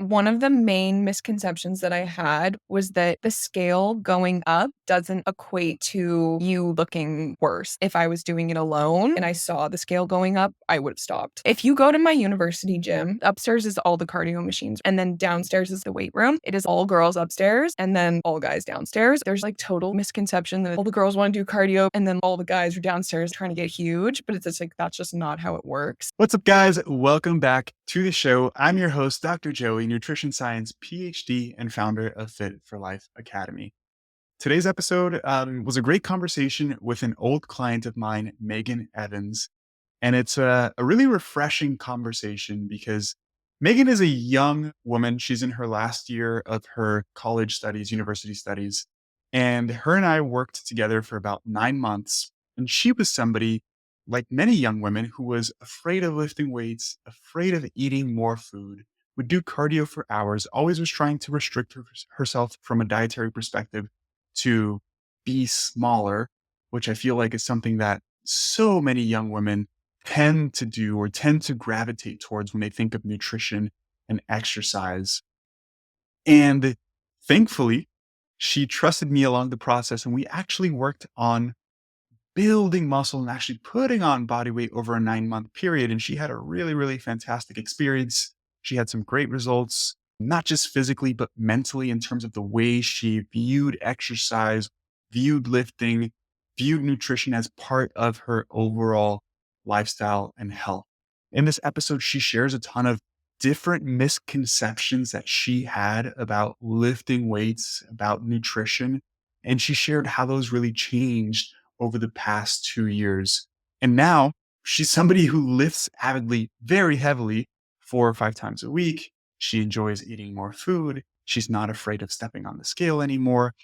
one of the main misconceptions that I had was that the scale going up doesn't equate to you looking worse. If I was doing it alone and I saw the scale going up, I would have stopped. If you go to my university gym, upstairs is all the cardio machines, and then downstairs is the weight room. It is all girls upstairs and then all guys downstairs. There's like total misconception that all the girls want to do cardio and then all the guys are downstairs trying to get huge, but it's just like that's just not how it works. What's up, guys? Welcome back to the show. I'm your host, Dr. Joey, Nutrition Science Ph.D. and founder of Fit for Life Academy. Today's episode was a great conversation with an old client of mine, Megan Evans. And it's a really refreshing conversation because Megan is a young woman. She's in her last year of her college studies, university studies. And her and I worked together for about 9 months. And she was somebody, like many young women, who was afraid of lifting weights, afraid of eating more food, would do cardio for hours, always was trying to restrict herself from a dietary perspective to be smaller, which I feel like is something that so many young women tend to do or tend to gravitate towards when they think of nutrition and exercise. And thankfully, she trusted me along the process, and we actually worked on building muscle and actually putting on body weight over a 9-month period. And she had a really, really fantastic experience. She had some great results, not just physically, but mentally in terms of the way she viewed exercise, viewed lifting, viewed nutrition as part of her overall lifestyle and health. In this episode, she shares a ton of different misconceptions that she had about lifting weights, about nutrition, and she shared how those really changed over the past 2 years. And now she's somebody who lifts avidly, very heavily, 4 or 5 times a week. She enjoys eating more food. She's not afraid of stepping on the scale anymore.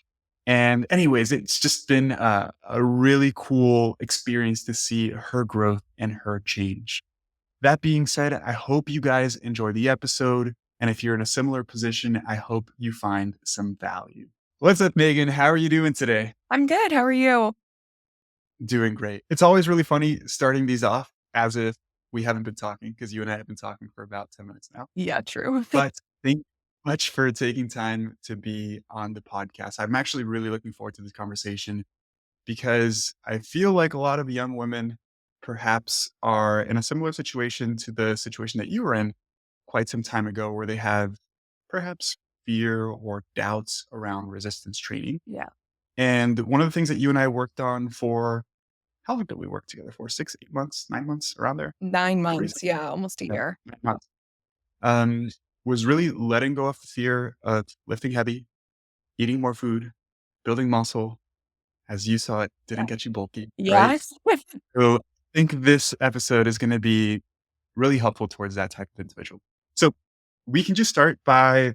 And anyways, it's just been a really cool experience to see her growth and her change. That being said, I hope you guys enjoy the episode. And if you're in a similar position, I hope you find some value. What's up, Megan? How are you doing today? I'm good. How are you? Doing great. It's always really funny starting these off as if we haven't been talking, because you and I have been talking for about 10 minutes now. Yeah, true. But thank you much for taking time to be on the podcast. I'm actually really looking forward to this conversation because I feel like a lot of young women perhaps are in a similar situation to the situation that you were in quite some time ago, where they have perhaps fear or doubts around resistance training. Yeah. And one of the things that you and I worked on for, how long did we work together for? 6, 8 months, 9 months, around there? 9 Crazy. months. Yeah, almost a Yeah, year. 9 months. Was really letting go of the fear of lifting heavy, eating more food, building muscle. As you saw, it didn't get you bulky, right? Yes. So I think this episode is going to be really helpful towards that type of individual. So we can just start by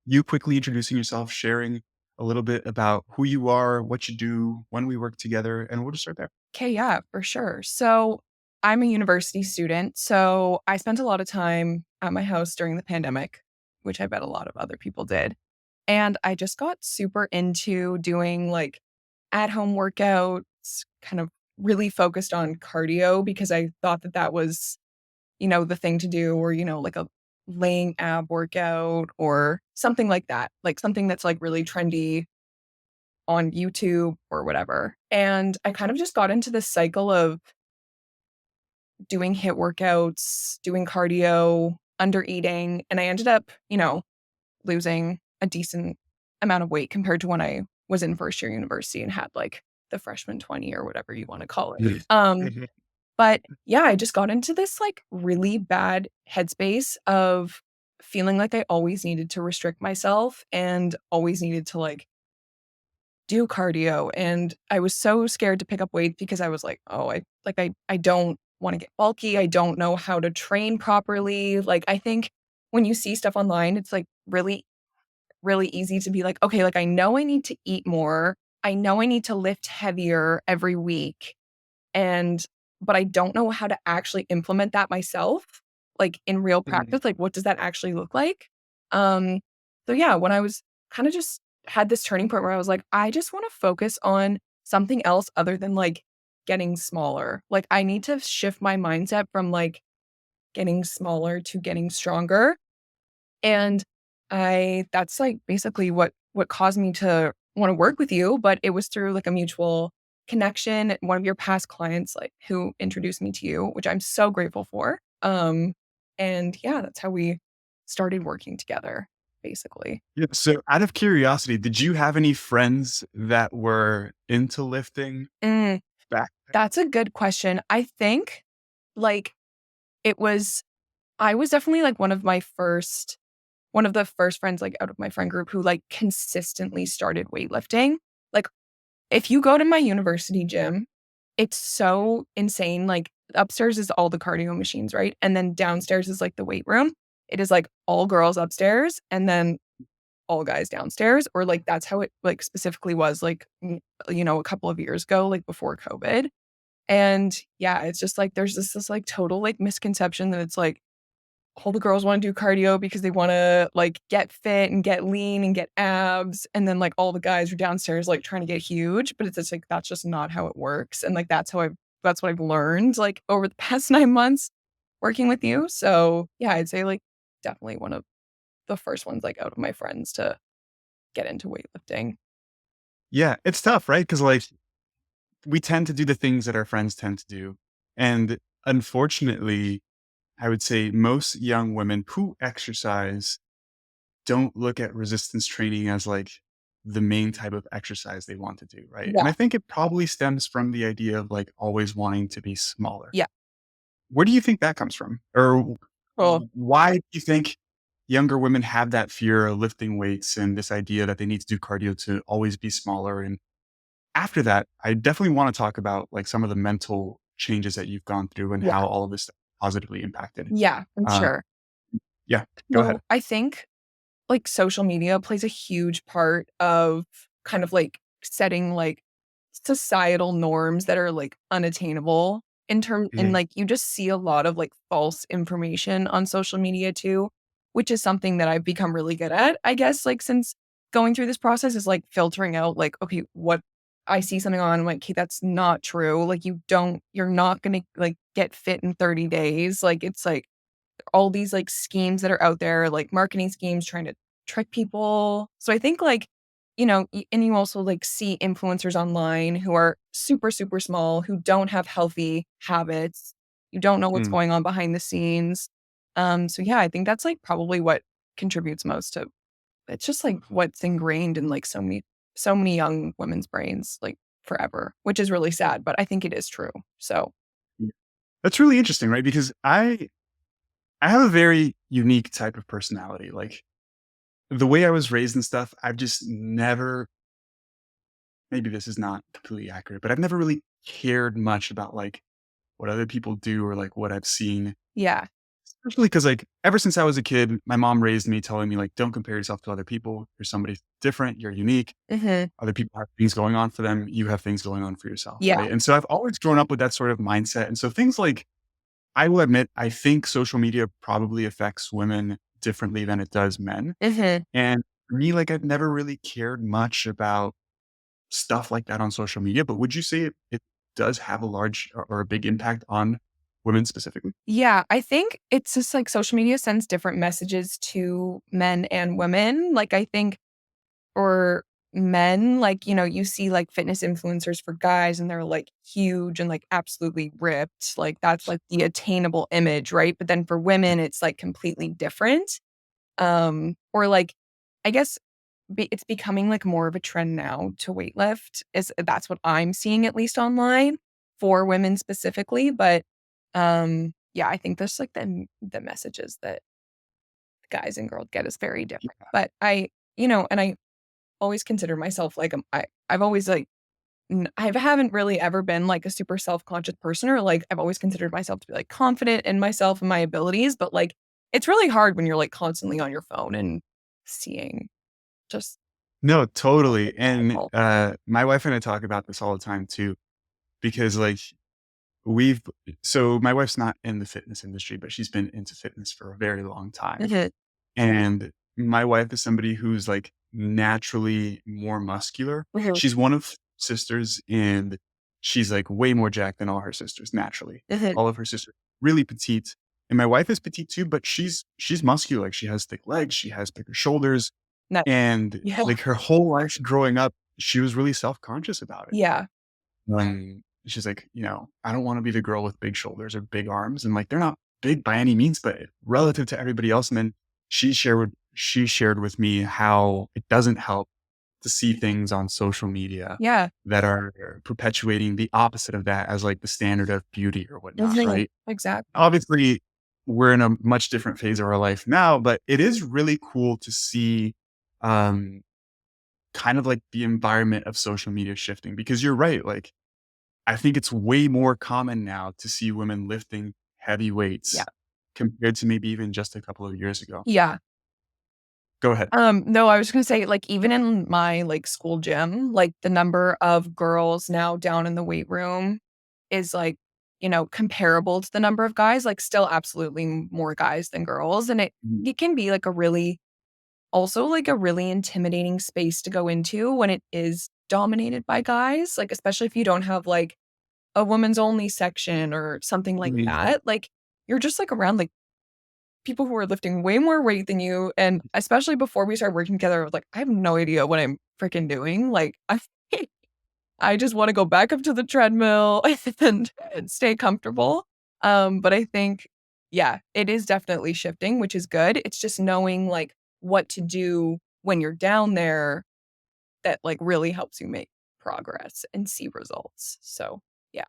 you quickly introducing yourself, sharing a little bit about who you are, what you do, when we work together, and we'll just start there. Okay, yeah, for sure. So I'm a university student. So I spent a lot of time at my house during the pandemic, which I bet a lot of other people did. And I just got super into doing like at home workouts, kind of really focused on cardio because I thought that that was, the thing to do, or, like a laying ab workout or something like that, like something that's like really trendy on YouTube or whatever. And I kind of just got into this cycle of doing HIIT workouts, doing cardio, under eating, and I ended up, losing a decent amount of weight compared to when I was in first year university and had like the freshman 20 or whatever you want to call it. Mhm. But yeah, I just got into this like really bad headspace of feeling like I always needed to restrict myself and always needed to like do cardio. And I was so scared to pick up weight because I was like, oh, I don't want to get bulky. I don't know how to train properly. Like, I think when you see stuff online, it's like really, really easy to be like, okay, like I know I need to eat more. I know I need to lift heavier every week. But I don't know how to actually implement that myself, like in real Mhm. practice. Like, what does that actually look like? Um, so yeah, when I was kind of just had this turning point where I was like, I just want to focus on something else other than like getting smaller. Like, I need to shift my mindset from like getting smaller to getting stronger. And that's like basically what caused me to want to work with you, but it was through like a mutual connection, one of your past clients like who introduced me to you, which I'm so grateful for. And yeah, that's how we started working together basically. Yeah. So out of curiosity, did you have any friends that were into lifting Mm, back then? that's a good question. I think like it was I was definitely like one of the first friends like out of my friend group who like consistently started weightlifting. Like if you go to my university gym, it's so insane. Like upstairs is all the cardio machines, right? And then downstairs is like the weight room. It is like all girls upstairs and then all guys downstairs, or like that's how it like specifically was like a couple of years ago, like before COVID. And yeah, it's just like there's this like total like misconception that it's like all the girls wanna do cardio because they wanna, like, get fit and get lean and get abs, and then, like, all the guys are downstairs, like, trying to get huge, but it's just, like, that's just not how it works, and, like, that's what I've learned, like, over the past 9 months working with you, so, yeah, I'd say, like, definitely one of the first ones, like, out of my friends to get into weightlifting. Yeah, it's tough, right? Because like we tend to do the things that our friends tend to do. And unfortunately, I would say most young women who exercise don't look at resistance training as like the main type of exercise they want to do, right? Yeah, And I think it probably stems from the idea of like always wanting to be smaller. yeah. Where do you think that comes from? Or Oh, why do you think younger women have that fear of lifting weights and this idea that they need to do cardio to always be smaller? And after that, I definitely want to talk about like some of the mental changes that you've gone through and yeah, how all of this stuff positively impacted. yeah, for Uh, sure. yeah, go ahead. So, I think like social media plays a huge part of kind of like setting like societal norms that are like unattainable and Mhm. like you just see a lot of like false information on social media too, which is something that I've become really good at, I guess, like since going through this process is like filtering out like, okay, what I see something on, I'm like, okay, that's not true. Like you're not gonna like get fit in 30 days. Like it's like all these like schemes that are out there, like marketing schemes trying to trick people. So I think like, and you also like see influencers online who are super, super small, who don't have healthy habits. You don't know what's Mm. going on behind the scenes. So yeah, I think that's like probably what contributes most to it's just like what's ingrained in like so many young women's brains like forever, which is really sad, but I think it is true. So Yeah. That's really interesting, right? Because I have a very unique type of personality. Like the way I was raised and stuff, I've just never, maybe this is not completely accurate, but I've never really cared much about like what other people do or like what I've seen. yeah. Especially because like ever since I was a kid, my mom raised me telling me like, don't compare yourself to other people. You're somebody different. You're unique. Hmm. Other people have things going on for them. You have things going on for yourself. Yeah. Right. And so I've always grown up with that sort of mindset. And so things like, I will admit, I think social media probably affects women differently than it does men. Hmm. And for me, like I've never really cared much about stuff like that on social media. But would you say it does have a large or a big impact on women specifically? Yeah, I think it's just like social media sends different messages to men and women. Like, I think for men, like, you see like fitness influencers for guys and they're like huge and like absolutely ripped. Like, that's like the attainable image, right? But then for women, it's like completely different. Or like, I guess it's becoming like more of a trend now to weightlift is that's what I'm seeing at least online for women specifically. But yeah, I think there's like the messages that guys and girls get is very different. But and I always consider myself like I've always like I haven't really ever been like a super self-conscious person or like I've always considered myself to be like confident in myself and my abilities, but like it's really hard when you're like constantly on your phone and seeing just No, all the totally. And, people. my wife and I talk about this all the time too, because, like, we've so my wife's not in the fitness industry, but she's been into fitness for a very long time. Mhm, And my wife is somebody who's, like, naturally more muscular. mhm, She's one of sisters, and she's, like, way more jacked than all her sisters naturally. mhm, All of her sisters really petite. And my wife is petite too, but she's muscular. Like she has thick legs, she has bigger shoulders, No. and Yeah. like her whole life growing up, she was really self-conscious about it. Yeah. When she's like, I don't want to be the girl with big shoulders or big arms. And like, they're not big by any means, but relative to everybody else. And then she shared with me how it doesn't help to see things on social media Yeah. that are perpetuating the opposite of that as like the standard of beauty or whatnot, Mhm. right? Exactly. Obviously, we're in a much different phase of our life now, but it is really cool to see um, kind of like the environment of social media shifting because you're right. Like, I think it's way more common now to see women lifting heavy Yeah. weights compared to maybe even just a couple of years ago. Yeah. Go ahead. No, I was gonna say, like, even in my, like, school gym, like, the number of girls now down in the weight room is, like, comparable to the number of guys, like, still absolutely more guys than girls, and it Mhm. it can be, like, a really intimidating space to go into when it is dominated by guys, like, especially if you don't have, like, a women's only section or something like Mhm. that, like, you're just, like, around, like, people who are lifting way more weight than you, and especially before we started working together, I was like, "I have no idea what I'm freaking doing." Like, I just wanna go back up to the treadmill and stay comfortable. But I think, yeah, it is definitely shifting, which is good. It's just knowing, like, what to do when you're down there that, like, really helps you make progress and see results. So, yeah.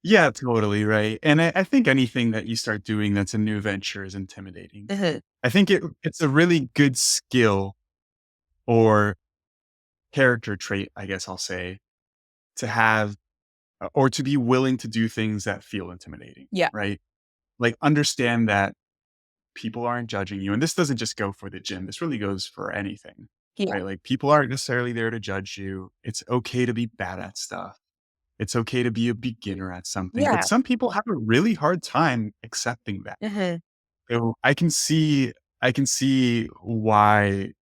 Yeah, totally, right, and I think anything that you start doing that's a new venture is intimidating. Mhm. I think it's a really good skill or character trait, I guess I'll say, to have or to be willing to do things that feel intimidating, Yeah. right? Like, understand that people aren't judging you, and this doesn't just go for the gym, this really goes for anything, Yeah. right? Like, people aren't necessarily there to judge you. It's okay to be bad at stuff. It's okay to be a beginner at something, but Yeah. some people have a really hard time accepting that. Mhm. So I can see why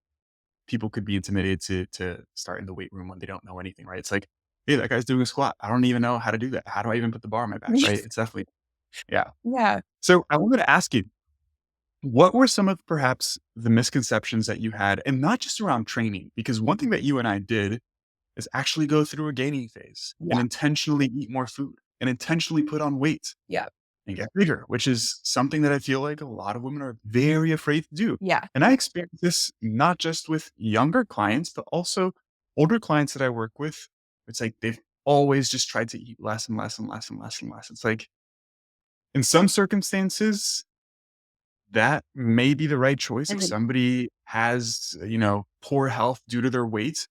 people could be intimidated to start in the weight room when they don't know anything, right? It's like, "Hey, that guy's doing a squat. I don't even know how to do that. How do I even put the bar on my back?" Right? It's definitely yeah. Yeah. So I wanted to ask you, what were some of perhaps the misconceptions that you had, and not just around training? Because one thing that you and I did is actually go through a gaining phase and Yeah. intentionally eat more food and intentionally put on weight Yeah. and get bigger, which is something that I feel like a lot of women are very afraid to do. Yeah. And I experience this not just with younger clients, but also older clients that I work with. It's like they've always just tried to eat less and less and less and less and less. It's like in some circumstances, that may be the right choice if Mhm. somebody has, poor health due to their weight.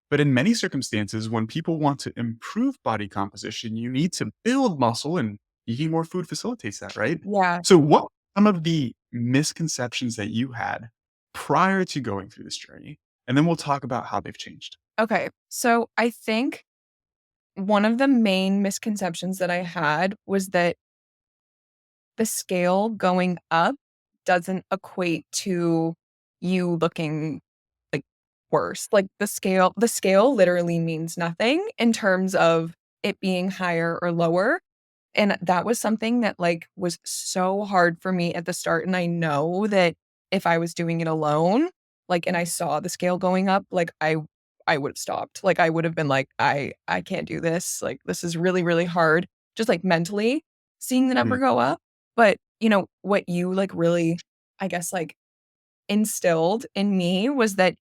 But in many circumstances, when people want to improve body composition, you need to build muscle, and eating more food facilitates that, right? Yeah. So, what were some of the misconceptions that you had prior to going through this journey? And then we'll talk about how they've changed. Okay. So I think one of the main misconceptions that I had was that the scale going up doesn't equate to you looking, like, worse. Like, the scale literally means nothing in terms of it being higher or lower, and that was something that, like, was so hard for me at the start, and I know that if I was doing it alone, like, and I saw the scale going up, like, I would've stopped. Like, I would've been like, "I can't do this. Like, this is really, really hard." Just, like, mentally seeing the number Mhm. go up. But, what you, like, really, I guess, like, instilled in me was that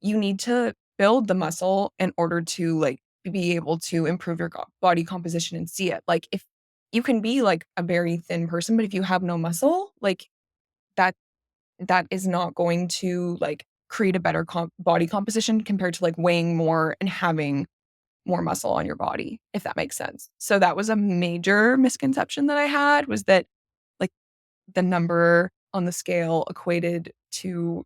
you need to build the muscle in order to, like, be able to improve your body composition and see it. Like, if you can be, like, a very thin person, but if you have no muscle, like, that that is not going to, like, create a better body composition compared to, like, weighing more and having more muscle on your body, if that makes sense. So that was a major misconception that I had, was that, like, the number on the scale equated to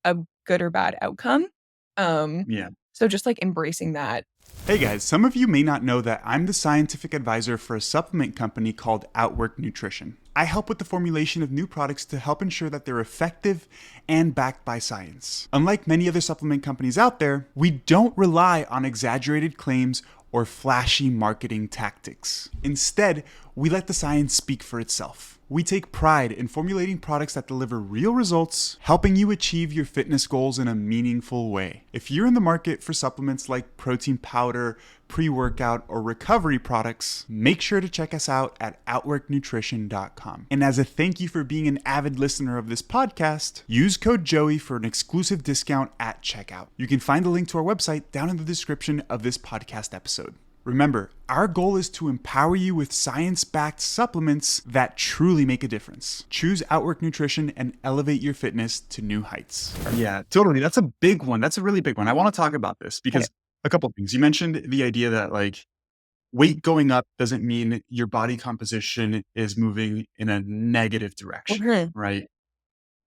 a good or bad outcome. Um, Yeah. so just, like, embracing that. Hey guys, some of you may not know that I'm the scientific advisor for a supplement company called Outwork Nutrition. I help with the formulation of new products to help ensure that they're effective and backed by science. Unlike many other supplement companies out there, we don't rely on exaggerated claims or flashy marketing tactics. Instead, we let the science speak for itself. We take pride in formulating products that deliver real results, helping you achieve your fitness goals in a meaningful way. If you're in the market for supplements like protein powder, pre-workout, or recovery products, make sure to check us out at outworknutrition.com. And as a thank you for being an avid listener of this podcast, use code Joey for an exclusive discount at checkout. You can find the link to our website down in the description of this podcast episode. Remember, our goal is to empower you with science-backed supplements that truly make a difference. Choose Outwork Nutrition and elevate your fitness to new heights. Yeah, totally. That's a big one. That's a really big one. I want to talk about this because a couple of things. You mentioned the idea that like weight going up doesn't mean your body composition is moving in a negative direction, right?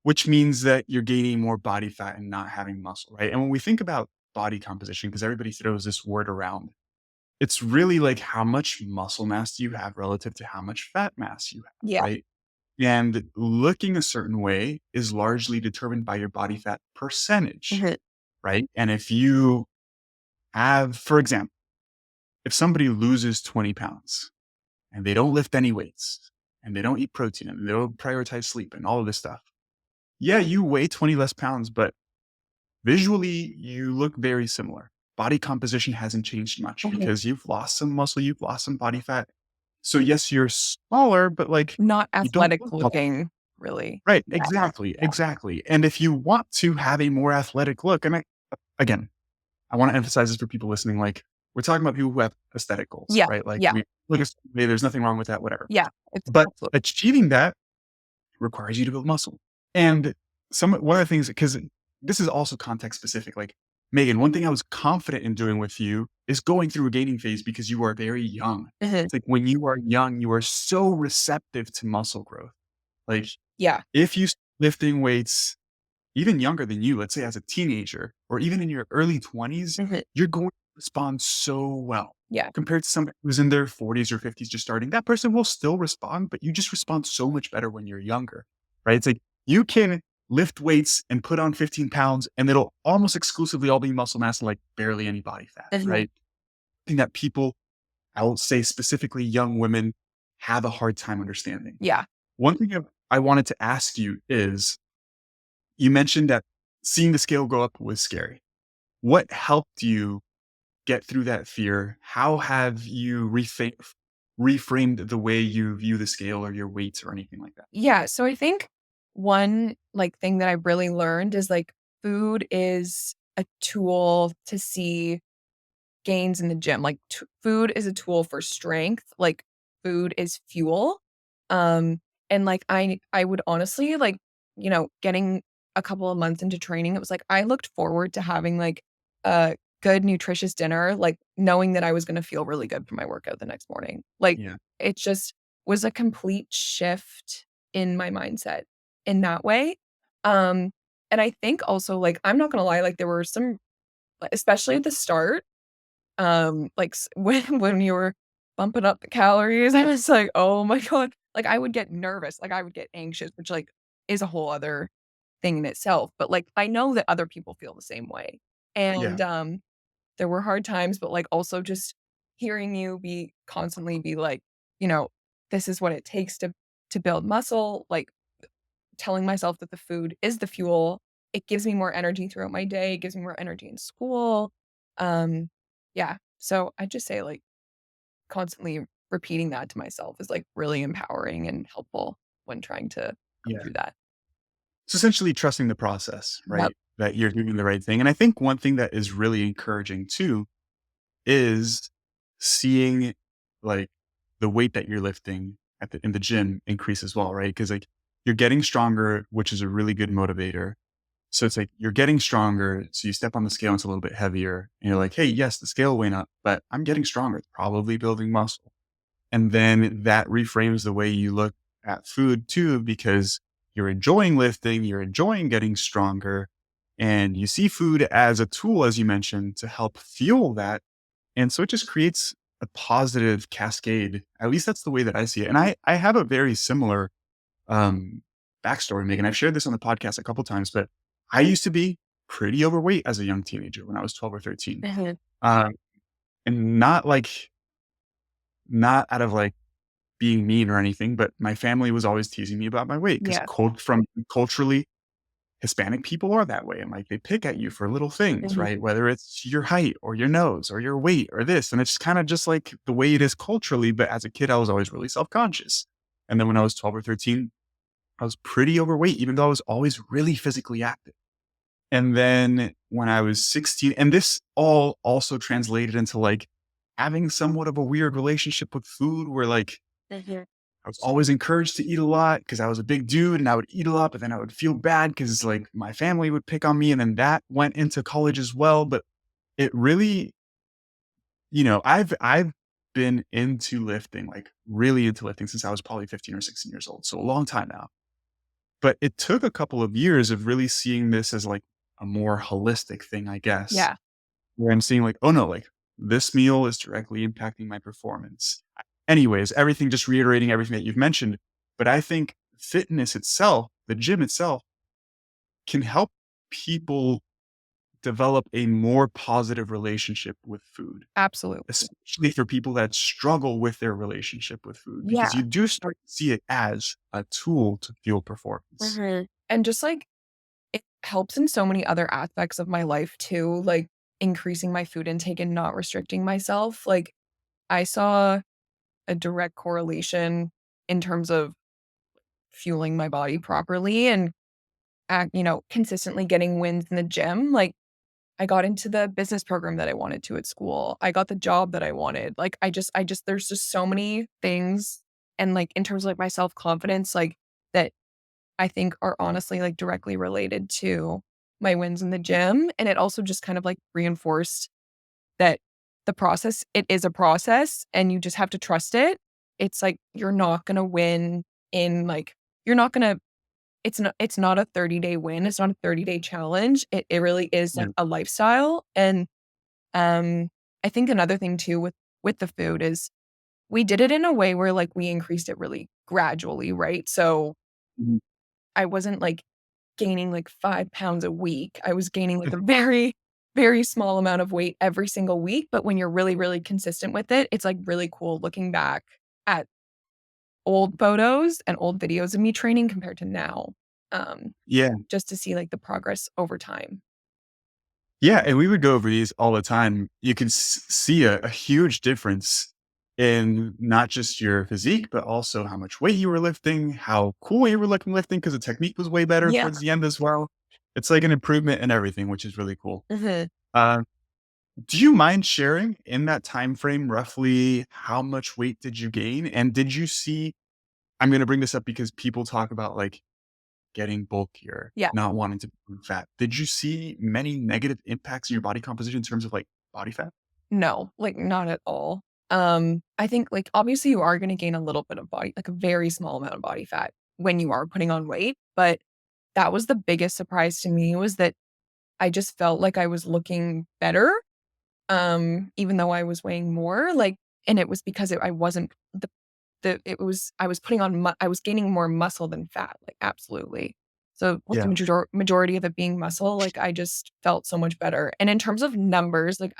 Which means that you're gaining more body fat and not having muscle, right? And when we think about body composition, because everybody throws this word around, it's really like how much muscle mass do you have relative to how much fat mass you have, Yeah. right? And looking a certain way is largely determined by your body fat percentage, right? And if you have, for example, if somebody loses 20 pounds and they don't lift any weights and they don't eat protein and they don't prioritize sleep and all of this stuff, yeah, you weigh 20 less pounds, but visually you look very similar. Body composition hasn't changed much because you've lost some muscle, you've lost some body fat. So yes, you're smaller, but like Not you don't athletic look looking, really. right. Yeah. Exactly. Yeah. Exactly. And if you want to have a more athletic look, and again, I want to emphasize this for people listening, like we're talking about people who have aesthetic goals, Yeah. right? Like Yeah. we look at there's nothing wrong with that, whatever. Yeah. It's But absolutely. achieving that requires you to build muscle. And one of the things, because this is also context specific, like Megan, one thing I was confident in doing with you is going through a gaining phase because you are very young. It's like when you are young, you are so receptive to muscle growth. Like Yeah. if you start lifting weights even younger than you, let's say as a teenager or even in your early 20s, you're going to respond so well. Yeah. Compared to somebody who's in their 40s or 50s just starting, that person will still respond, but you just respond so much better when you're younger, right? It's like you can lift weights and put on 15 pounds and it'll almost exclusively all be muscle mass and like barely any body fat, right? I think that people, I will say specifically young women, have a hard time understanding. Yeah. One thing I wanted to ask you is, you mentioned that seeing the scale go up was scary. What helped you get through that fear? How have you reframed the way you view the scale or your weights or anything like that? Yeah. So I think one like thing that I really learned is like food is a tool to see gains in the gym. Like food is a tool for strength. Like food is fuel. Um, and like I would honestly like, getting a couple of months into training, it was like I looked forward to having like a good nutritious dinner, like knowing that I was gonna feel really good for my workout the next morning. Like Yeah. it just was a complete shift in my mindset in that way. Um, and I think also like I'm not gonna lie, like there were some especially at the start, like when you were bumping up the calories, I was like, "Oh my god." Like I would get nervous, like I would get anxious, which like is a whole other thing in itself, but like I know that other people feel the same way. Yeah. And there were hard times, but like also just hearing you constantly be like, you know, this is what it takes to build muscle, like telling myself that the food is the fuel. It gives me more energy throughout my day, it gives me more energy in school. Um, yeah. So I just say like constantly repeating that to myself is like really empowering and helpful when trying to go Yeah. through that. So essentially trusting the process, Yep. right? That you're doing the right thing. And I think one thing that is really encouraging too is seeing like the weight that you're lifting in the gym increase as well, right? Because like you're getting stronger, which is a really good motivator. So it's like you're getting stronger. So you step on the scale, and it's a little bit heavier. And you're like, hey, yes, the scale went up, but I'm getting stronger. It's probably building muscle. And then that reframes the way you look at food too, because you're enjoying lifting, you're enjoying getting stronger, and you see food as a tool, as you mentioned, to help fuel that. And so it just creates a positive cascade. At least that's the way that I see it. And I have a very similar um, backstory, Megan. I've shared this on the podcast a couple times, but I used to be pretty overweight as a young teenager when I was 12 or 13. Mhm. Um, and not out of like being mean or anything, but my family was always teasing me about my weight because Yeah. from culturally, Hispanic people are that way, and, like, they pick at you for little things, Mhm. right? Whether it's your height or your nose or your weight or this, and it's kinda just, like, the way it is culturally, but as a kid, I was always really self-conscious. And then when I was 12 or 13, I was pretty overweight, even though I was always really physically active. And then when I was 16, and this all also translated into, like, having somewhat of a weird relationship with food where, like, Mhm. I was always encouraged to eat a lot because I was a big dude and I would eat a lot, but then I would feel bad because, like, my family would pick on me, and then that went into college as well. But it really, I've been into lifting, like, really into lifting since I was probably 15 or 16 years old. So a long time now. But it took a couple of years of really seeing this as, like, a more holistic thing, I guess, Yeah, where I'm seeing, like, "Oh, no, like, this meal is directly impacting my performance." Anyways, everything, just reiterating everything that you've mentioned, but I think fitness itself, the gym itself, can help people develop a more positive relationship with food, absolutely. especially for people that struggle with their relationship with food, because Yeah. you do start to see it as a tool to fuel performance. Mhm. And just, like, it helps in so many other aspects of my life too, like, increasing my food intake and not restricting myself. Like, I saw a direct correlation in terms of fueling my body properly and, consistently getting wins in the gym. Like, I got into the business program that I wanted to at school. I got the job that I wanted. Like, I just there's just so many things, and, like, in terms of, like, my self-confidence, like, that I think are honestly, like, directly related to my wins in the gym, and it also just kind of, like, reinforced that it is a process, and you just have to trust it. It's like, you're not gonna win in, like you're not gonna it's not a 30-day win, it's not a 30-day challenge. It really is, Yeah. like, a lifestyle, and, um, I think another thing too with the food is we did it in a way where, like, we increased it really gradually, right? So, Mhm. I wasn't, like, gaining, like, 5 pounds a week. I was gaining, like, a very, very small amount of weight every single week, but when you're really, really consistent with it, it's, like, really cool looking back at old photos and old videos of me training compared to now, um, Yeah. just to see, like, the progress over time. Yeah, and we would go over these all the time. You can see a huge difference in not just your physique, but also how much weight you were lifting, how cool you were looking lifting because the technique was way better Yeah. towards the end as well. It's like an improvement in everything, which is really cool. Mhm. Uh, do you mind sharing in that time frame roughly how much weight did you gain? And did you see? I'm going to bring this up because people talk about, like, getting bulkier, Yeah. not wanting to burn fat. Did you see many negative impacts in your body composition in terms of, like, body fat? No, like, not at all. I think, like, obviously, you are gonna gain a little bit of body like, a very small amount of body fat when you are putting on weight, but that was the biggest surprise to me was that I just felt like I was looking better, even though I was weighing more, like and it was because I wasn't the it was I was putting on I was gaining more muscle than fat, like, absolutely. So, with the Yeah. majority of it being muscle, like, I just felt so much better, and in terms of numbers, like,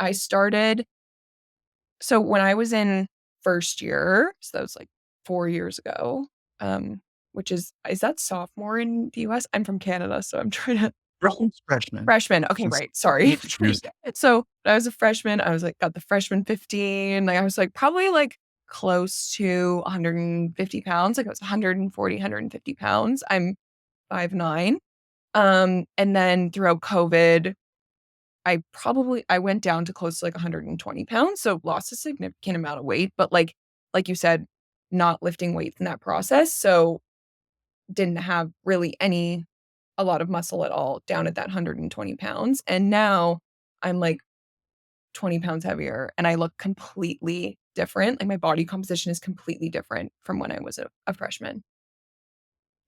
so when I was in 1st year, so that was, like, 4 years ago, which is that sophomore in the US? I'm from Canada, so I'm trying to Freshman. freshman, okay, Since right, sorry. you confused. So, when I was a freshman, I was, like, got the freshman 15, like, I was, like, probably, like, close to 150 pounds, like, I was 140, 150 pounds. I'm 5'9". And then throughout COVID, I went down to close to, like, 120 pounds, so lost a significant amount of weight, but, like you said, not lifting weights in that process, so didn't have really a lot of muscle at all down at that 120 pounds, and now I'm, like, 20 pounds heavier, and I look completely different, like, my body composition is completely different from when I was a freshman.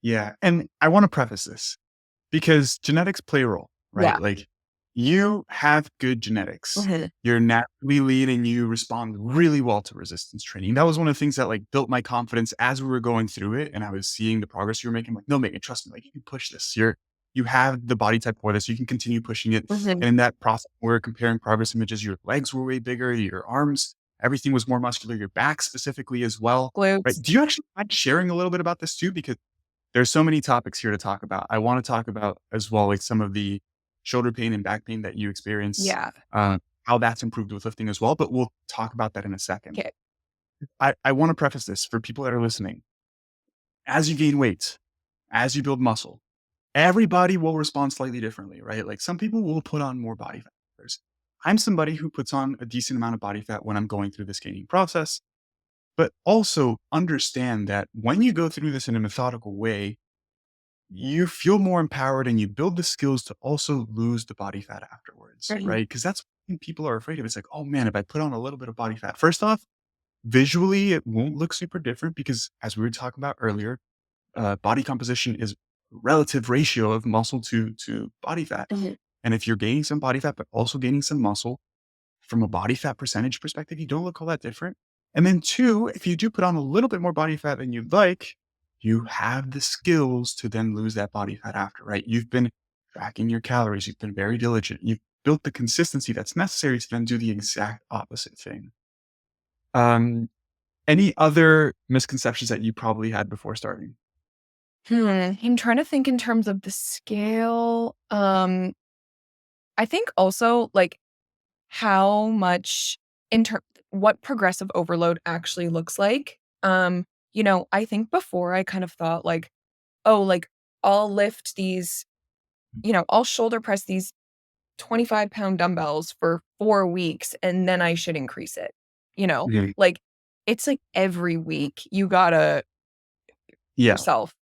Yeah, and I wanna preface this because genetics play a role, Yeah. right? Like, you have good genetics. Mhm. You're naturally lean and you respond really well to resistance training. That was one of the things that, like, built my confidence as we were going through it and I was seeing the progress you were making. Like, "No, Megan, trust me, like, you can push this. You have the body type for this. You can continue pushing it." Mhm. And in that process, we're comparing progress images. Your legs were way bigger, your arms. everything was more muscular, your back specifically as well, right? Glutes. Do you actually mind sharing a little bit about this too? Because there's so many topics here to talk about. I want to talk about as well, like some of the shoulder pain and back pain that you experience, Yeah. how that's improved with lifting as well, but we'll talk about that in a second. Okay. I want to preface this for people that are listening. As you gain weight, as you build muscle, everybody will respond slightly differently, right? Like some people will put on more body fat. than others. I'm somebody who puts on a decent amount of body fat when I'm going through this gaining process, but also understand that when you go through this in a methodical way, you feel more empowered and you build the skills to also lose the body fat afterwards, Mhm. right? Because that's what people are afraid of. It's like, oh man, if I put on a little bit of body fat, first off, visually, it won't look super different because, as we were talking about earlier, body composition is relative ratio of muscle to body fat. Mhm. And if you're gaining some body fat, but also gaining some muscle from a body fat percentage perspective, you don't look all that different. And then two, if you do put on a little bit more body fat than you'd like, you have the skills to then lose that body fat after, right? You've been tracking your calories. You've been very diligent. You've built the consistency that's necessary to then do the exact opposite thing. Um, any other misconceptions that you probably had before starting? I'm trying to think in terms of the scale. I think also like how much in ter what progressive overload actually looks like. I think before I kind of thought like, "Oh, like, I'll lift these I'll shoulder press these 25-pound dumbbells for 4 weeks, and then I should increase it." You know? Mhm. Like, it's like every week you gotta Yeah. yourself,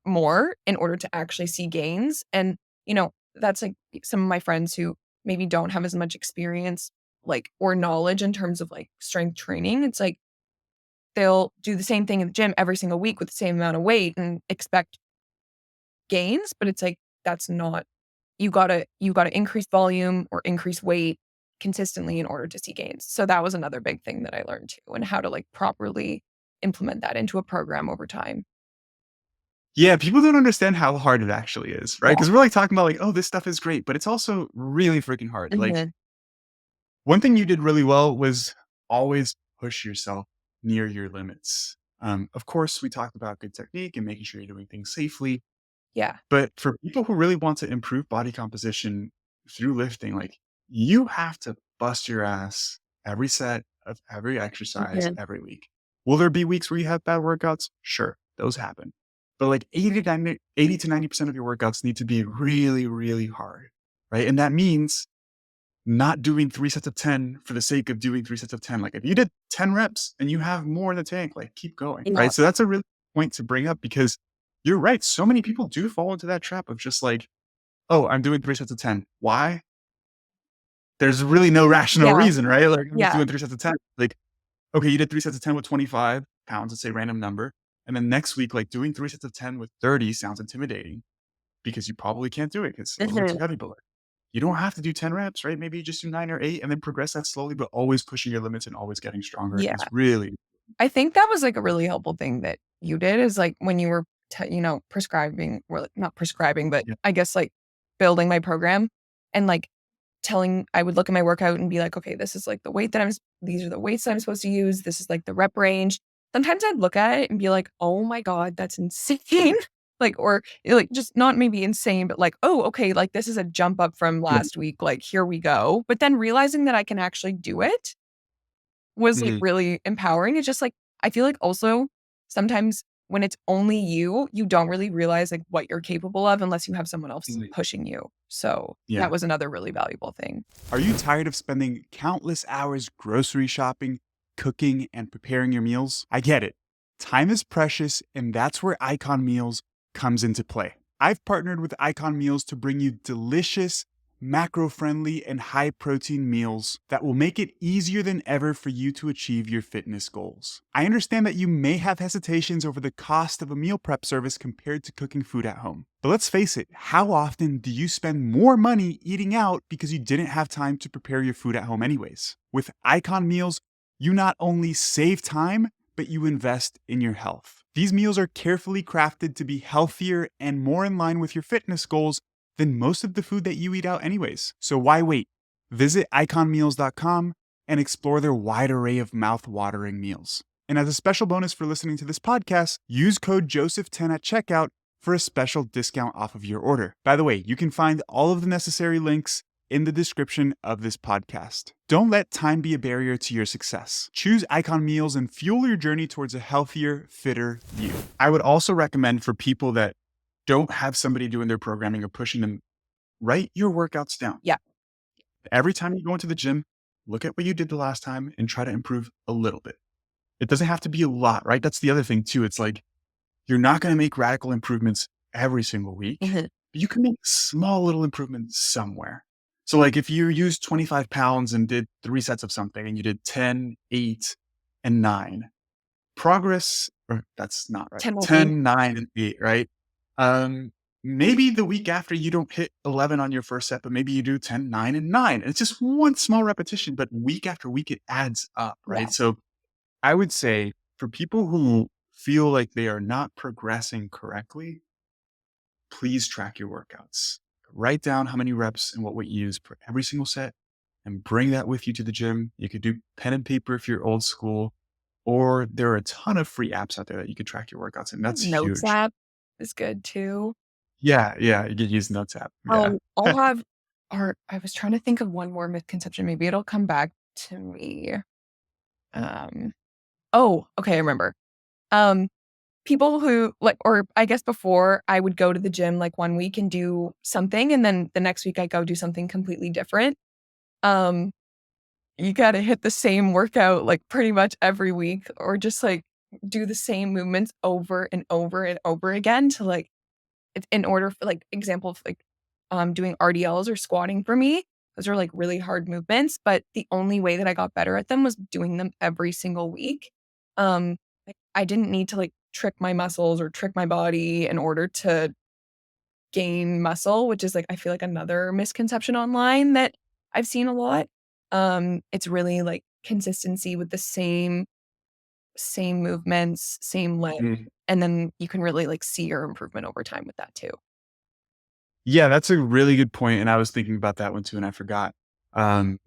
more in order to actually see gains, and, that's, like, some of my friends who maybe don't have as much experience, like, or knowledge in terms of, like, strength training. It's like they'll do the same thing in the gym every single week with the same amount of weight and expect gains, but it's like, that's not you gotta increase volume or increase weight consistently in order to see gains. So that was another big thing that I learned too, and how to, like, properly implement that into a program over time. Yeah, people don't understand how hard it actually is, right? Yeah. Because we're, like, talking about, like, "Oh, this stuff is great," but it's also really freaking hard. Like, Mhm. one thing you did really well was always push yourself near your limits. Of course, we talked about good technique and making sure you're doing things safely, Yeah. but for people who really want to improve body composition through lifting, like, you have to bust your ass every set of every exercise Mhm. every week. Will there be weeks where you have bad workouts? Sure, those happen. But like 80 to 90% of your workouts need to be really, really hard, right? And that means not doing 3 sets of 10 for the sake of doing 3 sets of 10. Like if you did 10 reps and you have more in the tank, like keep going, Yeah. right? So that's a really point to bring up because you're right. So many people do fall into that trap of just like, oh, I'm doing 3 sets of 10. Why? There's really no rational Yeah. reason, right? Like I'm just Yeah. doing 3 sets of 10. Like, okay, you did 3 sets of 10 with 25 pounds, let's say random number. And then next week, like doing 3 sets of 10 with 30 sounds intimidating because you probably can't do it because it's a little bit too Mhm. heavy. But like, you don't have to do 10 reps, right? Maybe you just do 9 or 8 and then progress that slowly, but always pushing your limits and always getting stronger Yeah. is really I think that was, like, a really helpful thing that you did is, like, when you were prescribing or, like, not prescribing, but yeah. I guess, like, building my program and, like, telling I would look at my workout and be like, "Okay, this is, like, the weight that these are the weights that I'm supposed to use. This is, like, the rep range." Sometimes I'd look at it and be like, "Oh my god, that's insane." Like, or, like, just not maybe insane, but like, "Oh, okay, like, this is a jump up from Yeah. last week, like, here we go." But then realizing that I can actually do it was, like, Mhm. really empowering. It's just, like, I feel like also sometimes when it's only you, you don't really realize, like, what you're capable of unless you have someone else Mhm. pushing you. So, Yeah. that was another really valuable thing. Are you tired of spending countless hours grocery shopping, cooking, and preparing your meals? I get it. Time is precious, and that's where Icon Meals comes into play. I've partnered with Icon Meals to bring you delicious, macro friendly, and high protein meals that will make it easier than ever for you to achieve your fitness goals. I understand that you may have hesitations over the cost of a meal prep service compared to cooking food at home. But let's face it, how often do you spend more money eating out because you didn't have time to prepare your food at home anyways? With Icon Meals, you not only save time, but you invest in your health. These meals are carefully crafted to be healthier and more in line with your fitness goals than most of the food that you eat out anyways. So why wait? Visit iconmeals.com, and explore their wide array of mouth-watering meals. And as a special bonus for listening to this podcast, use code Joseph10 at checkout for a special discount off of your order. By the way, you can find all of the necessary links in the description of this podcast. Don't let time be a barrier to your success. Choose Icon Meals and fuel your journey towards a healthier, fitter you. I would also recommend for people that don't have somebody doing their programming or pushing them, write your workouts down. Yeah. Every time you go into the gym, look at what you did the last time and try to improve a little bit. It doesn't have to be a lot, right? That's the other thing too. It's like, you're not going to make radical improvements every single week, but you can make small little improvements somewhere. So like if you used 25 pounds and did 3 sets of something and you did 10, 8, and 9, progress, or that's not right. 10 will be. 10, 9, and 8, right? Maybe the week after you don't hit 11 on your first set, but maybe you do 10, 9, and 9. And it's just one small repetition, but week after week, it adds up, right? Yeah. So I would say for people who feel like they are not progressing correctly, please track your workouts. Write down how many reps and what you use for every single set and bring that with you to the gym. You could do pen and paper if you're old school, or there are a ton of free apps out there that you could track your workouts in. That's Notes huge. app is good too. Yeah. You could use Notes app. Yeah. I'll have, or I was trying to think of one more misconception. Maybe it'll come back to me. Oh, okay, I remember. People who like, or I guess before I would go to the gym like one week and do something, and then the next week I go do something completely different. Um, you got to hit the same workout like pretty much every week, or just like do the same movements over and over and over again to like, in order for like example of like doing RDLs or squatting for me. Those are like really hard movements, but the only way that I got better at them was doing them every single week. Like I didn't need to like trick my muscles or trick my body in order to gain muscle, which is like I feel like another misconception online that I've seen a lot. It's really like consistency with the same movements, same length, Mhm. and then you can really like see your improvement over time with that too. Yeah, that's a really good point, and I was thinking about that one too, and I forgot. Um,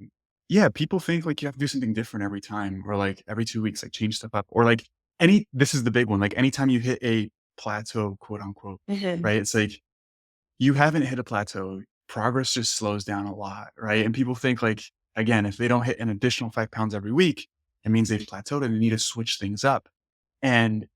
yeah, people think like you have to do something different every time, or like every 2 weeks, like change stuff up, or like this is the big one, like anytime you hit a plateau, quote unquote, Mhm. right? It's like you haven't hit a plateau, progress just slows down a lot, right? And people think like, again, if they don't hit an additional 5 pounds every week, it means they've plateaued and they need to switch things up. And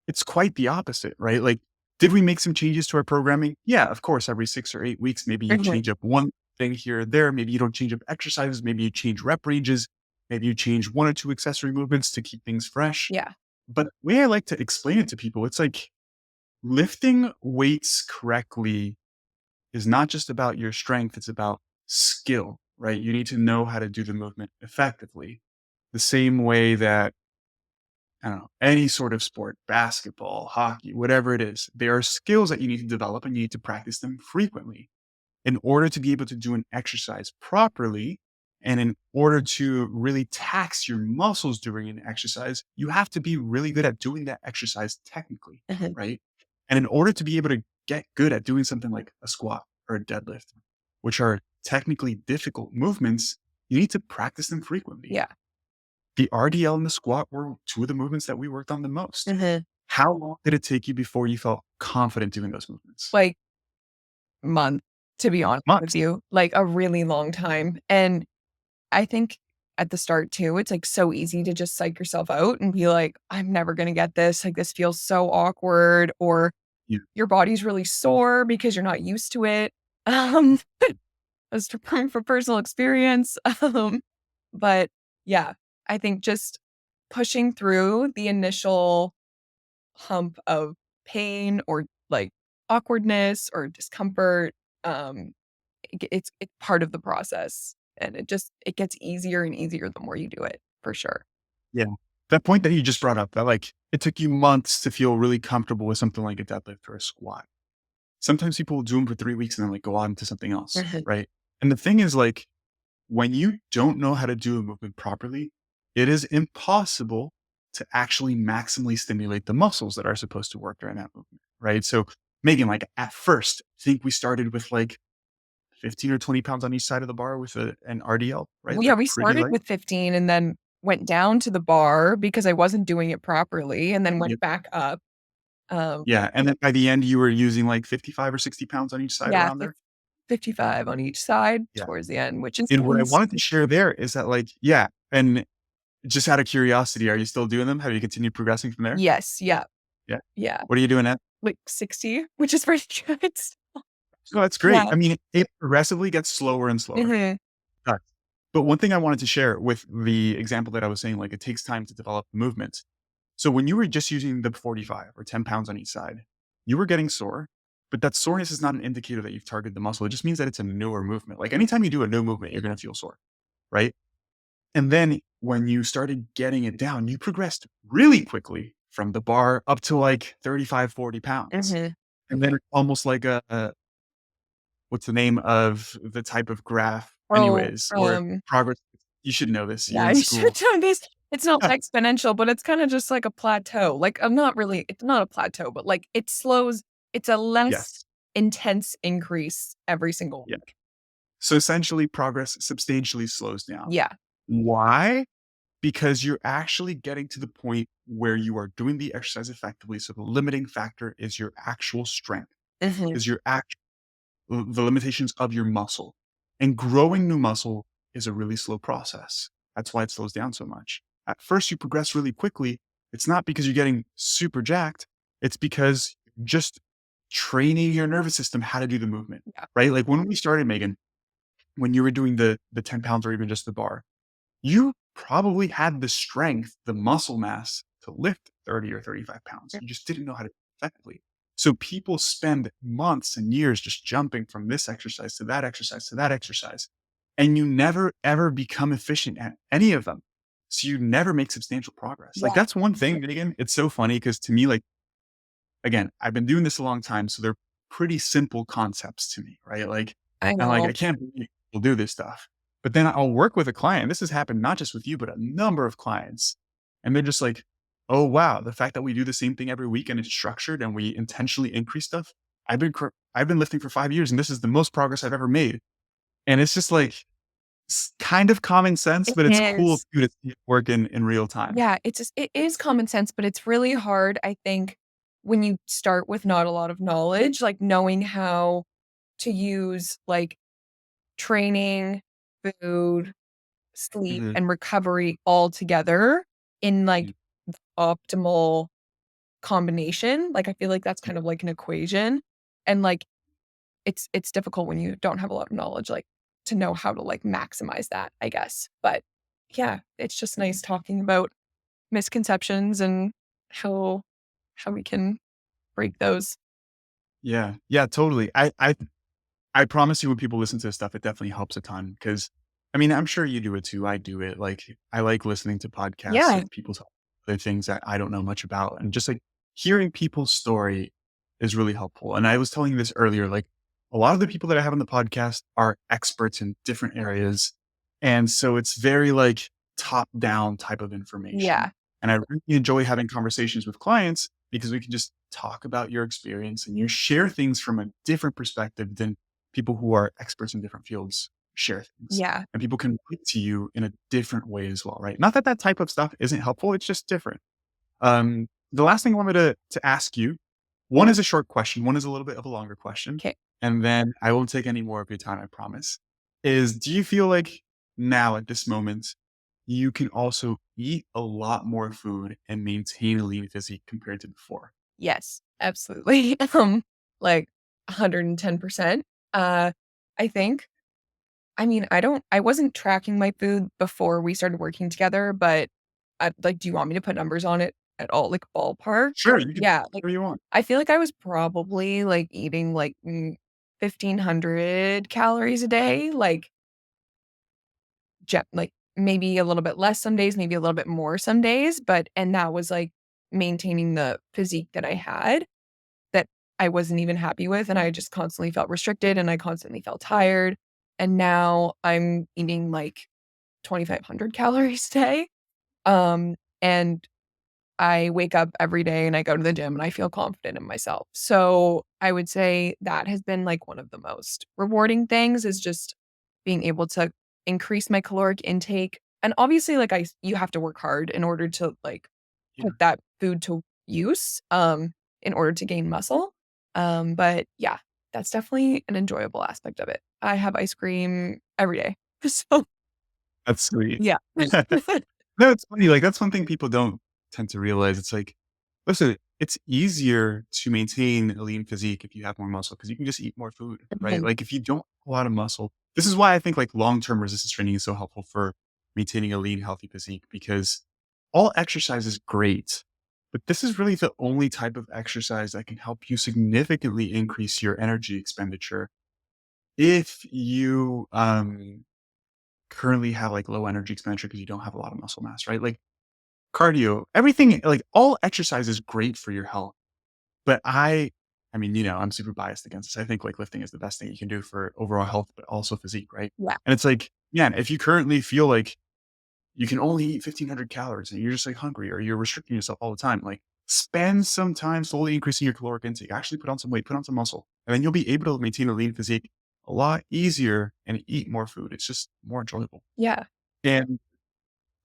it's quite the opposite, right? Like, did we make some changes to our programming? Yeah, of course. Every 6 or 8 weeks, maybe you Mhm. change up one thing here or there. Maybe you don't change up exercises. Maybe you change rep ranges. Maybe you change 1 or 2 accessory movements to keep things fresh. Yeah. But the way I like to explain it to people, it's like lifting weights correctly is not just about your strength, it's about skill, right? You need to know how to do the movement effectively. The same way that I don't know, any sort of sport, basketball, hockey, whatever it is, there are skills that you need to develop and you need to practice them frequently in order to be able to do an exercise properly. And in order to really tax your muscles during an exercise, you have to be really good at doing that exercise technically, Mhm. right? And in order to be able to get good at doing something like a squat or a deadlift, which are technically difficult movements, you need to practice them frequently. Yeah. The RDL and the squat were 2 of the movements that we worked on the most. Mhm. How long did it take you before you felt confident doing those movements? Like month, to be honest with Months. you, like a really long time. And I think at the start too, it's like so easy to just psych yourself out and be like, I'm never going to get this. Like this feels so awkward, or Yeah. your body's really sore because you're not used to it. Um, as from personal experience. But yeah, I think just pushing through the initial hump of pain or like awkwardness or discomfort, um, it's part of the process, and it gets easier and easier the more you do it, for sure. Yeah. That point that you just brought up, that like it took you months to feel really comfortable with something like a deadlift or a squat. Sometimes people will do them for 3 weeks and then like go on to something else, Mhm. right? And the thing is like when you don't know how to do a movement properly, it is impossible to actually maximally stimulate the muscles that are supposed to work during that movement, right? So, Megan, like at first, I think we started with like 15 or 20 pounds on each side of the bar with an RDL, right? Yeah, Like we pretty started light. with 15 and then went down to the bar because I wasn't doing it properly and then went Yep. back up. Um, Yeah. And then by the end, you were using like 55 or 60 pounds on each side yeah, around there. 55 on each side Yeah. towards the end, which is And what I ins wanted to share there is that, like, yeah. And just out of curiosity, are you still doing them? Have you continued progressing from there? yes, yeah, Yeah. yeah, What are you doing now? like 60, which is pretty good. No, that's great. Yeah. I mean, it progressively gets slower and slower. Mhm. Does. But one thing I wanted to share with the example that I was saying, like it takes time to develop the movement. So when you were just using the 45 or 10 pounds on each side, you were getting sore, but that soreness is not an indicator that you've targeted the muscle. It just means that it's a newer movement. Like anytime you do a new movement, you're going to feel sore, right? And then when you started getting it down, you progressed really quickly from the bar up to like 35, 40 pounds. Mhm. And then almost like a what's the name of the type of graph Oh, anyways, or progress. You should know this. You're yeah, in you should school. know this. It's not exponential, but it's kinda just like a plateau. Like, I'm not really it's not a plateau, but, like, it slows it's a less Yes. intense increase every single Yeah. week. So essentially progress substantially slows down. Yeah. Why? Because you're actually getting to the point where you are doing the exercise effectively. So the limiting factor is your actual strength, Mhm. is your the limitations of your muscle. And growing new muscle is a really slow process. That's why it slows down so much. At first, you progress really quickly. It's not because you're getting super jacked, it's because you're just training your nervous system how to do the movement, Yeah. right? Like when we started, Megan, when you were doing the 10 pounds or even just the bar, you probably had the strength, the muscle mass to lift 30 or 35 pounds. You just didn't know how to do it effectively. So people spend months and years just jumping from this exercise to that exercise to that exercise. And you never ever become efficient at any of them. So you never make substantial progress. Like Yeah, that's one thing, Megan. It's so funny because to me, like, again, I've been doing this a long time. So they're pretty simple concepts to me, right? Like, I I'm like, know. I can't believe people do this stuff. But then I'll work with a client. This has happened not just with you, but a number of clients. And they're just like, oh, wow, the fact that we do the same thing every week and it's structured and we intentionally increase stuff. I've been lifting for 5 years and this is the most progress I've ever made. And it's just like kind of common sense, It but it's cool is. too to see it work in real time. Yeah, it's just it is common sense, but it's really hard, I think, when you start with not a lot of knowledge, like, knowing how to use, like, training, food, sleep, Mhm. and recovery all together in, Mhm. like, optimal combination. Like, I feel like that's kind of like an equation, and, like, it's difficult when you don't have a lot of knowledge, like, to know how to, like, maximize that, I guess. But, yeah, it's just nice talking about misconceptions and how how we can break those. Yeah. Yeah, totally. I promise you when people listen to this stuff, it definitely helps a ton because I mean, I'm sure you do it too. I do it. Like I like listening to podcasts Yeah, of people talk other things that I don't know much about. And just like hearing people's story is really helpful. And I was telling you this earlier, like a lot of the people that I have on the podcast are experts in different areas. And so it's very like top down type of information. yeah, And I really enjoy having conversations with clients because we can just talk about your experience and you share things from a different perspective than people who are experts in different fields share things, yeah, and people can relate to you in a different way as well, right? Not that that type of stuff isn't helpful, it's just different. The last thing I wanted to ask you, one is a short question, one is a little bit of a longer question, 'kay. and then I won't take any more of your time, I promise. Is do you feel like now at this moment, you can also eat a lot more food and maintain a lean physique compared to before? Yes, absolutely. Like 110%. Uh, I think. I mean, I wasn't tracking my food before we started working together, but like, do you want me to put numbers on it at all? Like ballpark? Sure, you can Yeah, like whatever you want. I feel like I was probably like eating like 1,500 calories a day, like like maybe a little bit less some days, maybe a little bit more some days, but and that was like maintaining the physique that I had that I wasn't even happy with, and I just constantly felt restricted and I constantly felt tired. And now I'm eating like 2,500 calories a day. And I wake up every day and I go to the gym and I feel confident in myself. So I would say that has been like one of the most rewarding things is just being able to increase my caloric intake. And obviously, like you have to work hard in order to like Yeah, put that food to use, in order to gain muscle. But yeah, that's definitely an enjoyable aspect of it. I have ice cream every day. So that's sweet. yeah. No, it's funny, like, that's one thing people don't tend to realize. It's like, listen, it's easier to maintain a lean physique if you have more muscle because you can just eat more food, right? Mhm. Like, if you don't have a lot of muscle, this is why I think, like, long-term resistance training is so helpful for maintaining a lean, healthy physique because all exercise is great, but this is really the only type of exercise that can help you significantly increase your energy expenditure if you, currently have, like, low energy expenditure because you don't have a lot of muscle mass, right? Like, cardio, everything, like, all exercise is great for your health, but I mean, I'm super biased against this. I think, like, lifting is the best thing you can do for overall health, but also physique, right? Yeah. And it's like, man, if you currently feel like you can only eat 1,500 calories and you're just, like, hungry or you're restricting yourself all the time, like, spend some time slowly increasing your caloric intake. Actually put on some weight, put on some muscle, and then you'll be able to maintain a lean physique a lot easier and eat more food. It's just more enjoyable. Yeah. And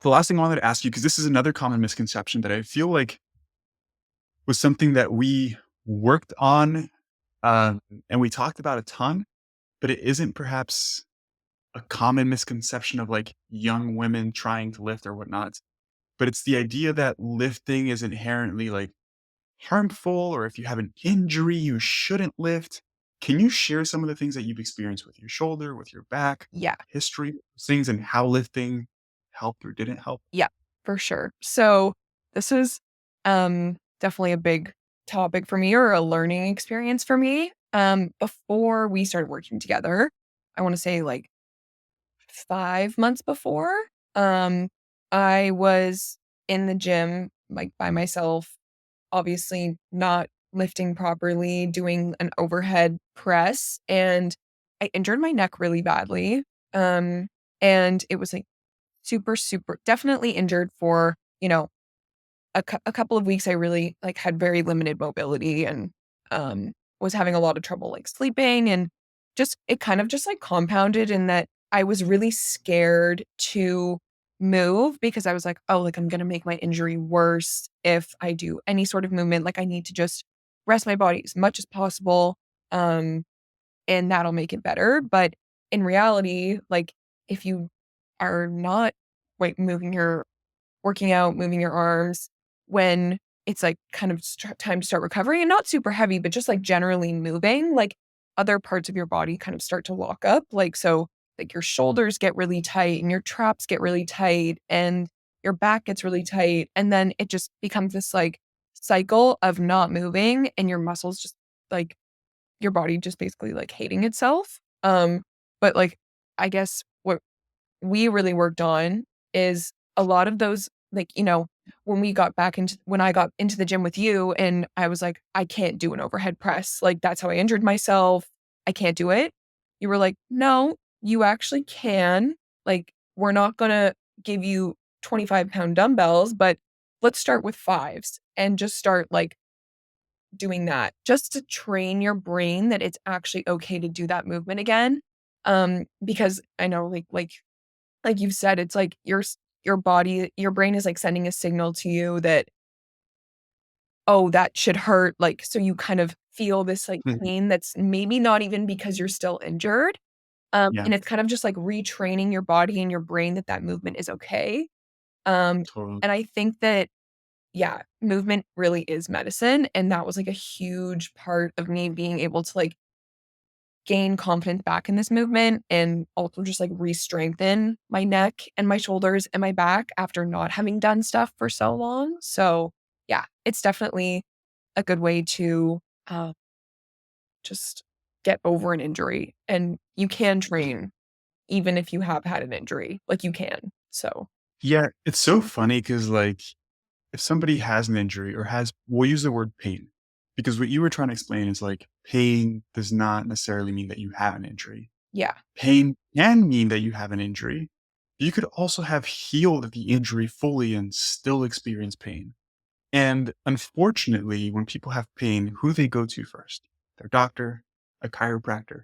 the last thing I wanted to ask you, because this is another common misconception that I feel like was something that we worked on, um, and we talked about a ton, but it isn't perhaps a common misconception of like young women trying to lift or whatnot. But it's the idea that lifting is inherently like harmful, or if you have an injury, you shouldn't lift. Can you share some of the things that you've experienced with your shoulder, with your back, Yeah. history, things, and how lifting helped or didn't help? Yeah, for sure. So this is definitely a big topic for me or a learning experience for me. Before we started working together, I want to say like 5 months before, um, I was in the gym like by myself, obviously not lifting properly, doing an overhead press, and I injured my neck really badly. Um, and it was like super, super definitely injured for, a couple of weeks. I really, like, had very limited mobility and, was having a lot of trouble, like, sleeping and just it kind of just, like, compounded in that I was really scared to move because I was like, "Oh, like, I'm gonna make my injury worse if I do any sort of movement, like, I need to just rest my body as much as possible, um, and that'll make it better." But in reality, like, if you are not, like, working out, moving your arms when it's, like, kind of time to start recovering and not super heavy, but just, like, generally moving, like, other parts of your body kind of start to lock up, like, so, like, your shoulders get really tight and your traps get really tight and your back gets really tight, and then it just becomes this, like, cycle of not moving and your muscles just, like your body just basically, like, hating itself, but, like, I guess what we really worked on is a lot of those like, when I got into the gym with you and I was like, "I can't do an overhead press, like, that's how I injured myself. I can't do it." You were like, "No, you actually can. Like, we're not gonna give you 25-pound dumbbells, but let's start with 5s and just start, like, doing that, just to train your brain that it's actually okay to do that movement again." Because I know, like you've said, it's like your body your brain is, like, sending a signal to you that, "Oh, that should hurt," like, so you kind of feel this, like, Mhm. pain that's maybe not even because you're still injured, Yeah, and it's kind of just, like, retraining your body and your brain that that movement is okay, um, totally. and I think that, yeah, movement really is medicine, and that was, like, a huge part of me being able to, like, gain confidence back in this movement and also just, like, re-strengthen my neck and my shoulders and my back after not having done stuff for so long. So, yeah, it's definitely a good way to, uh, just get over an injury, and you can train even if you have had an injury, like, you can. So, Yeah, it's so funny because, like, if somebody has an injury or we'll use the word pain, because what you were trying to explain is like pain does not necessarily mean that you have an injury. yeah. Pain can mean that you have an injury. You could also have healed the injury fully and still experience pain. And unfortunately, when people have pain, who do they go to first? Their doctor, a chiropractor.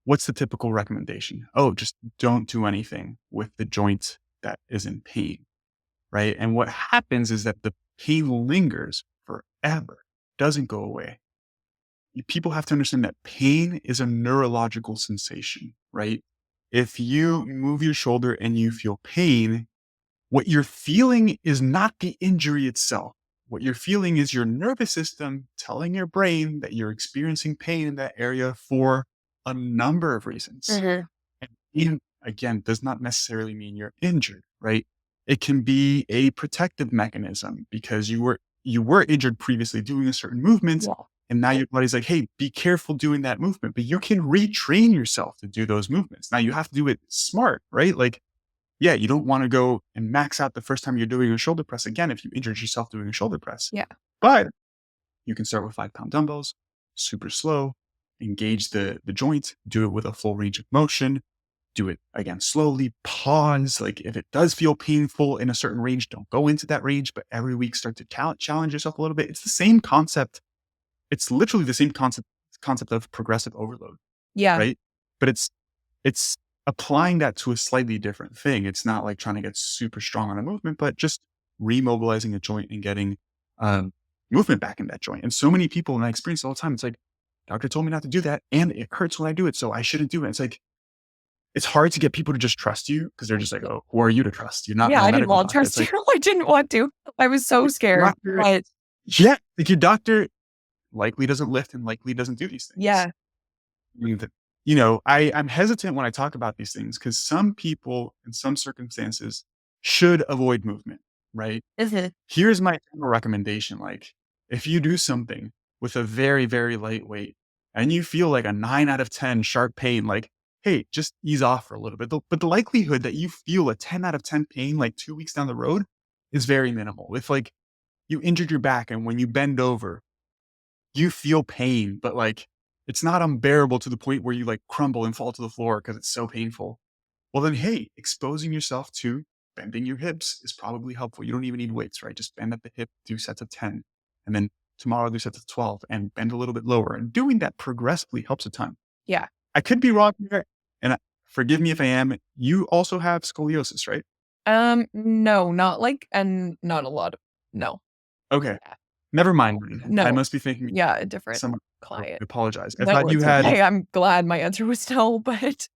What's the typical recommendation? Oh, just don't do anything with the joint that is in pain, right? And what happens is that the pain lingers forever, doesn't go away. People have to understand that pain is a neurological sensation, right? If you move your shoulder and you feel pain, what you're feeling is not the injury itself. What you're feeling is your nervous system telling your brain that you're experiencing pain in that area for a number of reasons. Mhm. And pain, again, does not necessarily mean you're injured, right? It can be a protective mechanism because you were injured previously doing a certain movement, Yeah. and now your body's like, hey, be careful doing that movement. But you can retrain yourself to do those movements. Now you have to do it smart, right? Like, yeah, you don't want to go and max out the first time you're doing a shoulder press again if you injured yourself doing a shoulder press. Yeah. But you can start with 5-pound dumbbells, super slow, engage the joint, do it with a full range of motion, do it again slowly, pause. Like if it does feel painful in a certain range, don't go into that range, but every week start to challenge yourself a little bit. It's the same concept. It's literally the same concept of progressive overload, Yeah. right? But it's applying that to a slightly different thing. It's not like trying to get super strong on a movement, but just remobilizing a joint and getting um, movement back in that joint. And so many people, and I experience it all the time, it's like, doctor told me not to do that, and it hurts when I do it, so I shouldn't do it. It's like, it's hard to get people to just trust you because they're just like, oh, who are you to trust? You're not Yeah, my I didn't medical want to doctor. It's trust you. like, I didn't want to. I was so scared, doctor, but yeah, like your doctor likely doesn't lift and likely doesn't do these things. yeah. mean that, I'm hesitant when I talk about these things because some people in some circumstances should avoid movement, right? Mhm. Here's my general recommendation. Like, if you do something with a very, very light weight and you feel like a 9 out of 10 sharp pain, like, hey, just ease off for a little bit. But the likelihood that you feel a 10 out of 10 pain like 2 weeks down the road is very minimal. If like you injured your back and when you bend over, you feel pain, but, like, it's not unbearable to the point where you, like, crumble and fall to the floor because it's so painful. Well, then, hey, exposing yourself to bending your hips is probably helpful. You don't even need weights, right? Just bend at the hip, do sets of 10, and then tomorrow do sets of 12 and bend a little bit lower, and doing that progressively helps a ton. Yeah. I could be wrong here, and forgive me if I am. You also have scoliosis, right? No, not like and not a lot of no. Okay. Yeah. Never mind then. I No. must be thinking Yeah, a different some I client. apologize. I No, thought you it's had. okay. I'm glad my answer was no, but,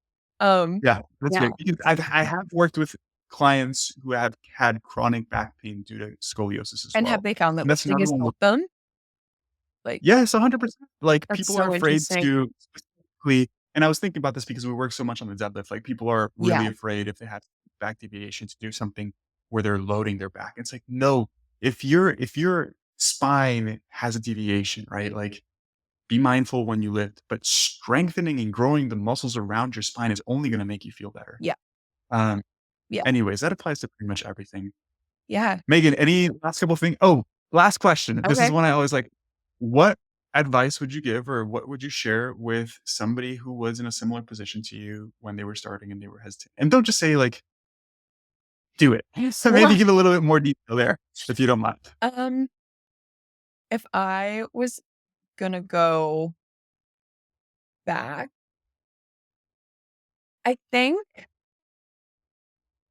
Yeah, that's yeah. great because I have worked with clients who have had chronic back pain due to scoliosis as And have well, they found that and that's lifting another has one. helped them? Like, Yes, 100%. Like, that's people are so afraid interesting. to specifically, and I was thinking about this because we work so much on the deadlift, like, people are really Yeah. afraid if they have back deviation to do something where they're loading their back. It's like, no, if your spine has a deviation, right, like, be mindful when you lift, but strengthening and growing the muscles around your spine is only gonna make you feel better. Yeah. Um Yeah. Anyways, that applies to pretty much everything. Yeah. Megan, any last couple thing oh, last question. This is Okay. one I always like. What advice would you give or what would you share with somebody who was in a similar position to you when they were starting and they were hesitant? And don't just say like, "Do it." So maybe Well, give a little bit more detail there, if you don't mind. um, if I was gonna go back, I think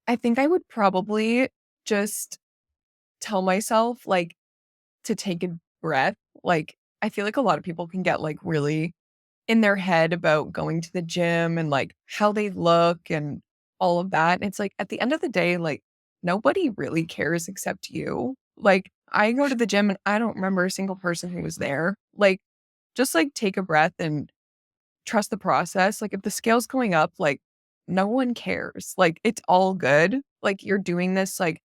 I think I would probably just tell myself, like, to take a breath. Like, I feel like a lot of people can get, like, really in their head about going to the gym and, like, how they look and all of that. And it's like, at the end of the day, like, nobody really cares except you. Like, I go to the gym and I don't remember a single person who was there. Like, just, like, take a breath and trust the process. Like, if the scale's going up, like, no one cares. Like, it's all good. Like, you're doing this, like,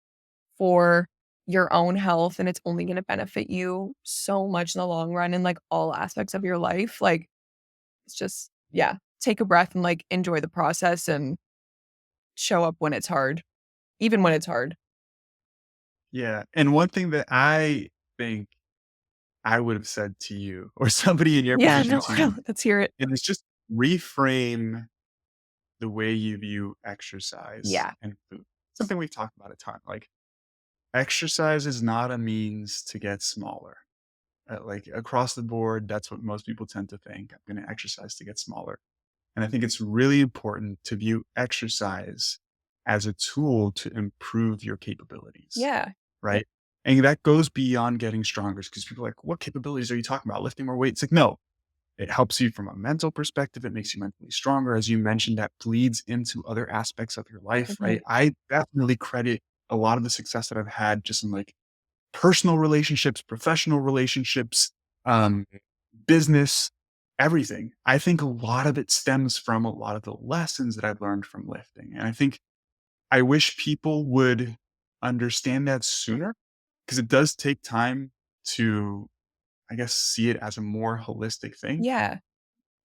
for your own health, and it's only gonna benefit you so much in the long run in, like, all aspects of your life. Like, it's just yeah, take a breath and, like, enjoy the process and show up when it's hard, even when it's hard. Yeah, and one thing that I think I would have said to you or somebody in your Yeah, position no, to you, let's hear it. and it's just reframe the way you view exercise Yeah. and food. Something we've talked about a ton. Like, exercise is not a means to get smaller. Like across the board, that's what most people tend to think. I'm going to exercise to get smaller. And I think it's really important to view exercise as a tool to improve your capabilities, Yeah. Yep. right? And that goes beyond getting stronger because people are like, what capabilities are you talking about? Lifting more weight? It's like, no, it helps you from a mental perspective. It makes you mentally stronger. As you mentioned, that bleeds into other aspects of your life, right? Mhm. I definitely credit a lot of the success that I've had just in like personal relationships, professional relationships, um, business, everything. I think a lot of it stems from a lot of the lessons that I've learned from lifting. And I think I wish people would understand that sooner because it does take time to, I guess, see it as a more holistic thing. Yeah.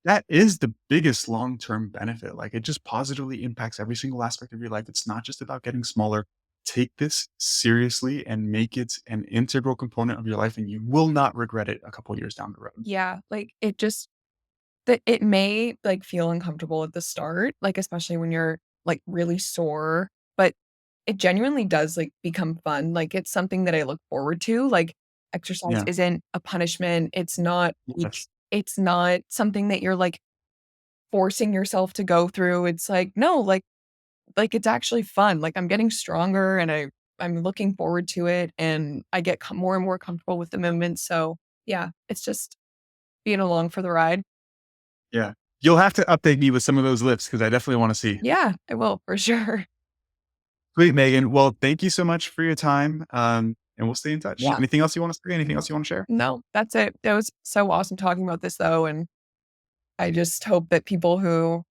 That is the biggest long-term benefit. Like, it just positively impacts every single aspect of your life. It's not just about getting smaller. Take this seriously and make it an integral component of your life, and you will not regret it a couple years down the road. Yeah. Like, it just that it may, like, feel uncomfortable at the start, like, especially when you're, like, really sore, but it genuinely does, like, become fun, like, it's something that I look forward to, like, exercise Yeah. isn't a punishment, Yes. it's not something that you're, like, forcing yourself to go through, it's like, no, it's actually fun, like, I'm getting stronger and I'm looking forward to it, and I get more and more comfortable with the movement, so, yeah, it's just being along for the ride. Yeah. You'll have to update me with some of those lifts because I definitely wanna see. Yeah, I will for sure. Sweet, Megan. Well, thank you so much for your time, and we'll stay in touch. Yeah. Anything else you wanna say? Anything else you wanna share? No, that's it. That was so awesome talking about this though, and I just hope that people who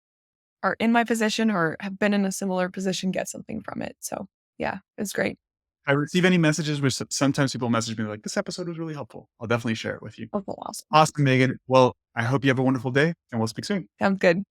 are in my position or have been in a similar position get something from it. So, yeah, it's great. I receive any messages where sometimes people message me like, "This episode was really helpful." I'll definitely share it with you. Oh, awesome. Awesome, Megan. Well, I hope you have a wonderful day, and we'll speak soon. Sounds good.